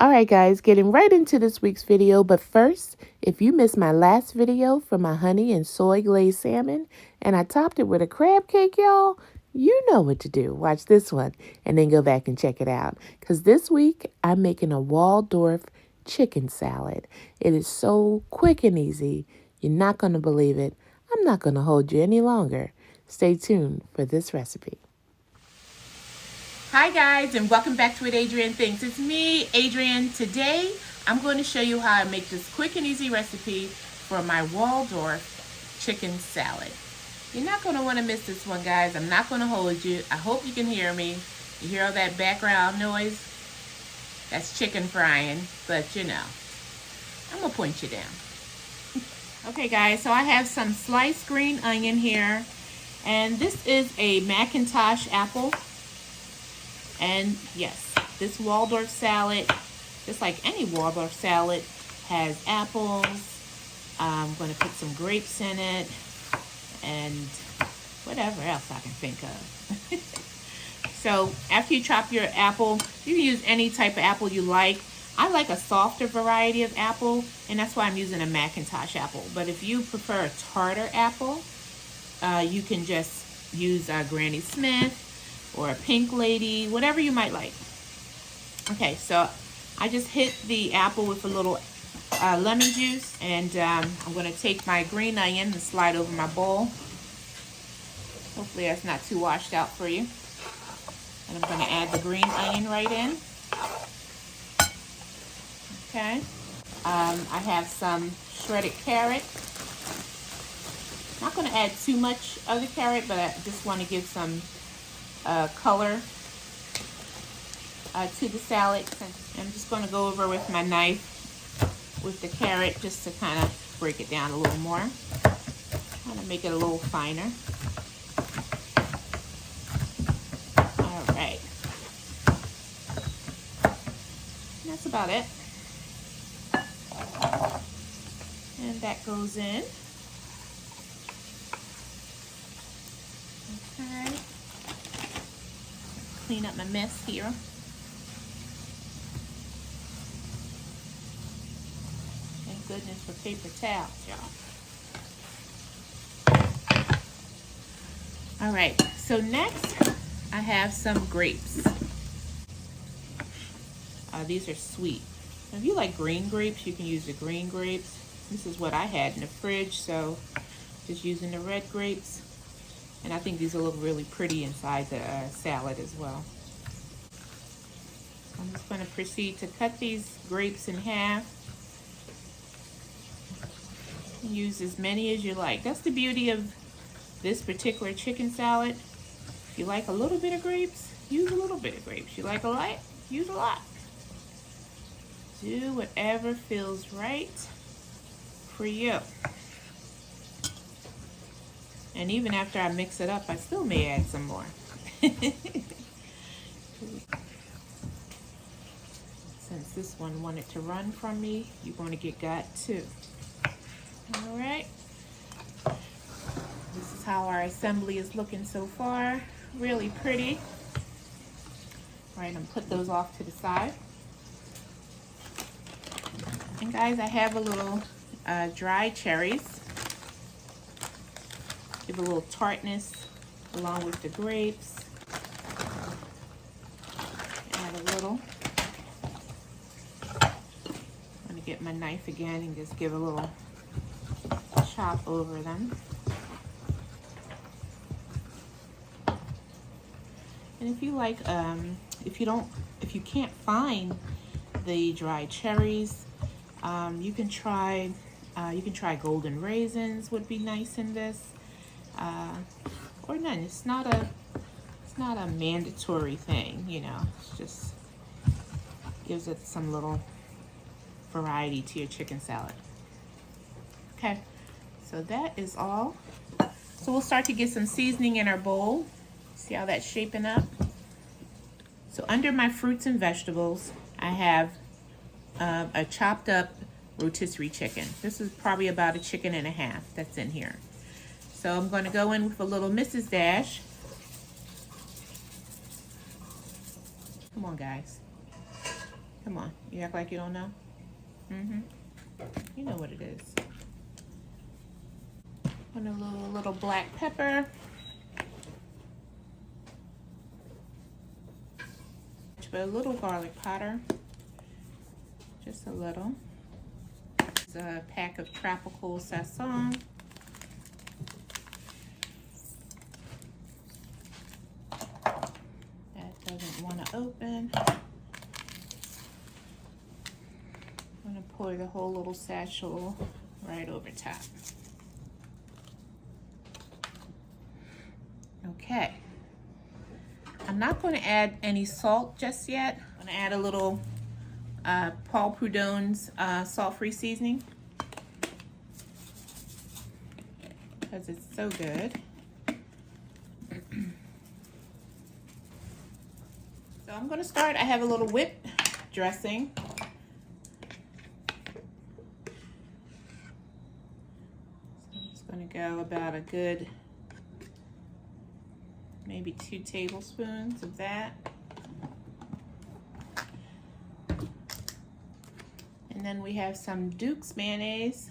Alright guys, getting right into this week's video, but first, if you missed my last video for my honey and soy glazed salmon, and I topped it with a crab cake, y'all, you know what to do. Watch this one, and then go back and check it out. Because this week, I'm making a Waldorf chicken salad. It is so quick and easy, you're not going to believe it. I'm not going to hold you any longer. Stay tuned for this recipe. Hi guys, and welcome back to What Adrienne Thinks. It's me, Adrienne. Today, I'm going to show you how I make this quick and easy recipe for my Waldorf chicken salad. You're not going to want to miss this one, guys. I'm not going to hold you. I hope you can hear me. You hear all that background noise? That's chicken frying, but you know, I'm going to point you down. Okay guys, so I have some sliced green onion here, and this is a Macintosh apple. And yes, this Waldorf salad, just like any Waldorf salad, has apples. I'm going to put some grapes in it and whatever else I can think of. So after you chop your apple, you can use any type of apple you like. I like a softer variety of apple, and that's why I'm using a Macintosh apple. But if you prefer a tartar apple, you can just use Granny Smith or a Pink Lady, whatever you might like. Okay, so I just hit the apple with a little lemon juice, and I'm going to take my green onion and slide over my bowl. Hopefully that's not too washed out for you. And I'm going to add the green onion right in. Okay, I have some shredded carrot. Not going to add too much of the carrot, but I just want to give some color to the salad. I'm just going to go over with my knife with the carrot just to kind of break it down a little more. Kind of make it a little finer. All right. That's about it. And that goes in. Okay. Clean up my mess here. Thank goodness for paper towels, y'all. All right, so next I have some grapes. These are sweet. Now, if you like green grapes, you can use the green grapes. This is what I had in the fridge, so just using the red grapes. And I think these will look really pretty inside the salad as well. I'm just going to proceed to cut these grapes in half. Use as many as you like. That's the beauty of this particular chicken salad. If you like a little bit of grapes, use a little bit of grapes. You like a lot, use a lot. Do whatever feels right for you. And even after I mix it up, I still may add some more. Since this one wanted to run from me, you're going to got two. All right. This is how our assembly is looking so far. Really pretty. All right, I'm going to put those off to the side. And guys, I have a little dried cherries. Give a little tartness along with the grapes. Add a little. I'm going to get my knife again and just give a little chop over them. And if you like, if you can't find the dried cherries, you can try golden raisins. Would be nice in this. Or none. It's not a mandatory thing, you know. It's just gives it some little variety to your chicken salad. Okay, so that is all. So we'll start to get some seasoning in our bowl. See how that's shaping up? So under my fruits and vegetables, I have a chopped up rotisserie chicken. This is probably about a chicken and a half that's in here. So I'm going to go in with a little Mrs. Dash. Come on, guys. Come on, you act like you don't know. You know what it is. And a little black pepper. A little garlic powder. Just a little. It's a pack of tropical Sazon. That doesn't want to open. I'm going to pour the whole little satchel right over top. Okay. I'm not going to add any salt just yet. I'm going to add a little Paul Prudhomme's salt-free seasoning because it's so good. So I'm going to start. I have a little whipped dressing. So I'm just going to go about a good maybe 2 tablespoons of that. And then we have some Duke's mayonnaise.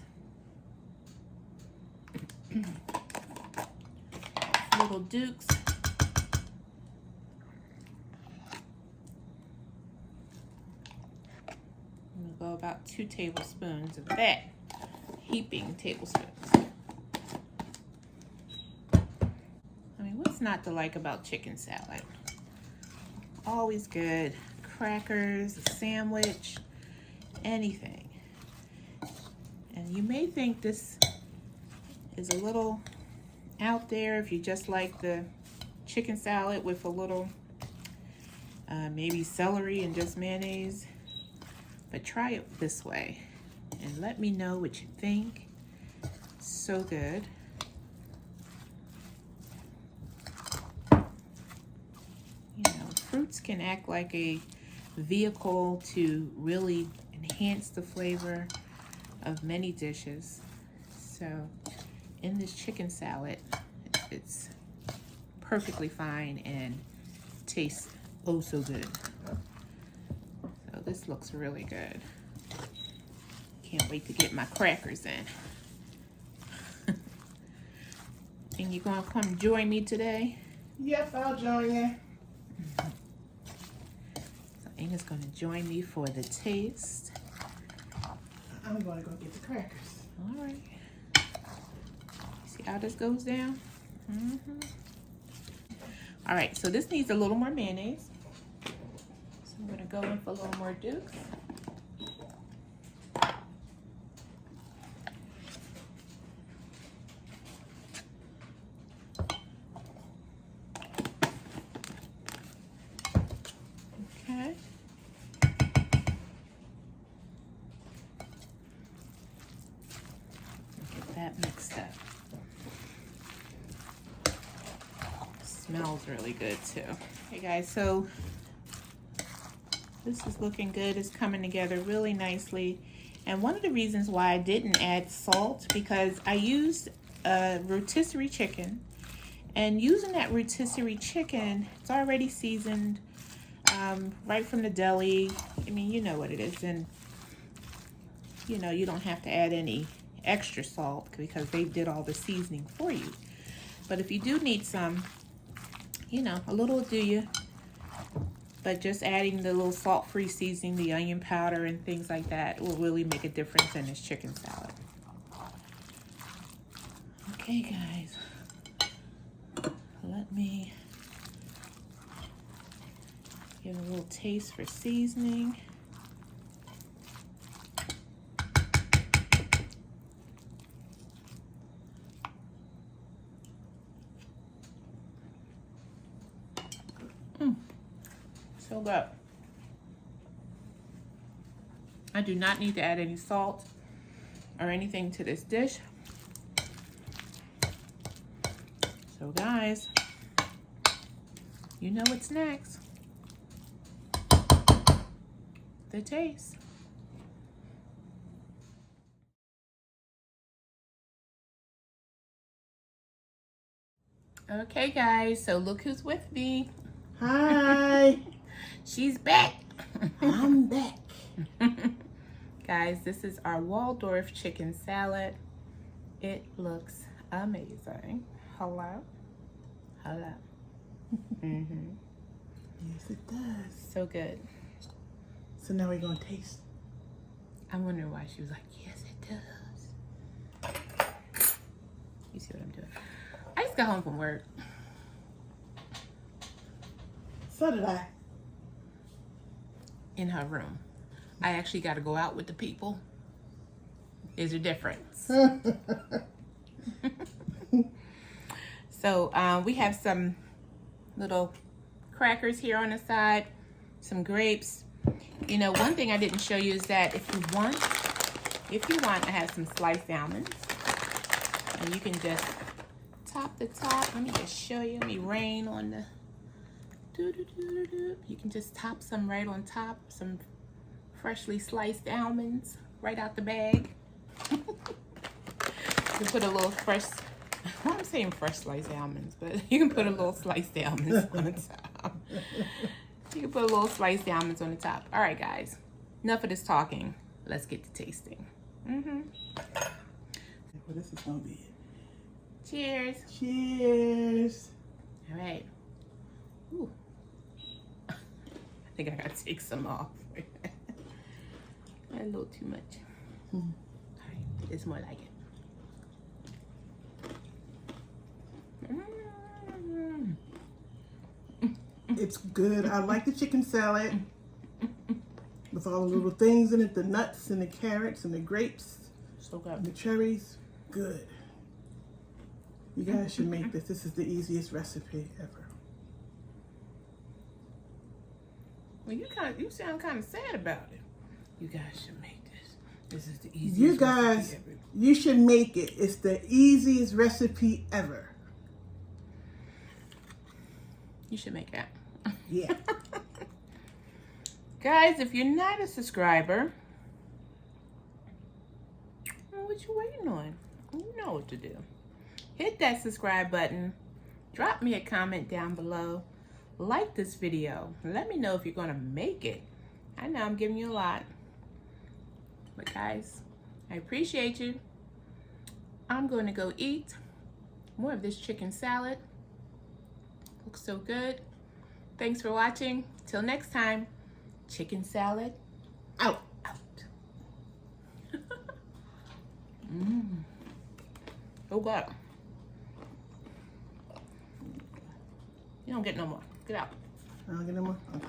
Little Duke's. I'm gonna go about 2 tablespoons of that. Heaping tablespoons. I mean, what's not to like about chicken salad? Always good. Crackers, a sandwich, anything. And you may think this is a little out there if you just like the chicken salad with a little maybe celery and just mayonnaise, but try it this way and let me know what you think. So good. You know, fruits can act like a vehicle to really enhance the flavor of many dishes. So in this chicken salad, it's perfectly fine and tastes oh so good. So this looks really good. Can't wait to get my crackers in. And you gonna come join me today? Yep, I'll join you. So Ina's gonna join me for the taste. I'm gonna go get the crackers. All right. See how this goes down? All right, so this needs a little more mayonnaise. So I'm gonna go in for a little more Duke's. Okay. Get that mixed up. Smells really good too. Hey guys, so this is looking good. It's coming together really nicely. And one of the reasons why I didn't add salt, because I used rotisserie chicken, and using that rotisserie chicken, it's already seasoned right from the deli. I mean, you know what it is, and you know you don't have to add any extra salt because they did all the seasoning for you. But if you do need some, you know, a little do you, but just adding the little salt-free seasoning, the onion powder and things like that will really make a difference in this chicken salad. Okay guys, let me give a little taste for seasoning. So good. I do not need to add any salt or anything to this dish. So guys, you know what's next. The taste. Okay guys, so look who's with me. Hi. She's back. I'm back. Guys, this is our Waldorf chicken salad. It looks amazing. Hello? Hello. Yes, it does. So good. So now we're going to taste. I'm wondering why she was like, yes, it does. You see what I'm doing? I just got home from work. So did I. In her room. I actually got to go out with the people. There's a difference. So we have some little crackers here on the side, some grapes. You know, one thing I didn't show you is that if you want, I have some sliced almonds, and you can just top the top. Let me just show you. Let me rain on the. You can just top some right on top, some freshly sliced almonds right out the bag. You can put a little fresh. Well, I'm saying fresh sliced almonds, but you can put a little sliced almonds on the top. You can put a little sliced almonds on the top. All right, guys. Enough of this talking. Let's get to tasting. Well, this is going to be it. Cheers. Cheers. All right. Ooh. I think I got to take some off. A little too much. All right. It's more like it. It's good. I like the chicken salad with all the little things in it, the nuts and the carrots and the grapes So good. and the cherries. Good. You guys should make this. This is the easiest recipe ever. Well, you sound kind of sad about it. You guys should make this. This is the easiest. You guys, recipe ever. you should make it. It's the easiest recipe ever. You should make that. Yeah. Guys, if you're not a subscriber, what you waiting on? You know what to do. Hit that subscribe button. Drop me a comment down below. Like this video. Let me know if you're going to make it. I know I'm giving you a lot. But guys, I appreciate you. I'm going to go eat more of this chicken salad. Looks so good. Thanks for watching. Till next time, chicken salad out. Oh God. You don't get no more. Get out. I don't get no more? Okay.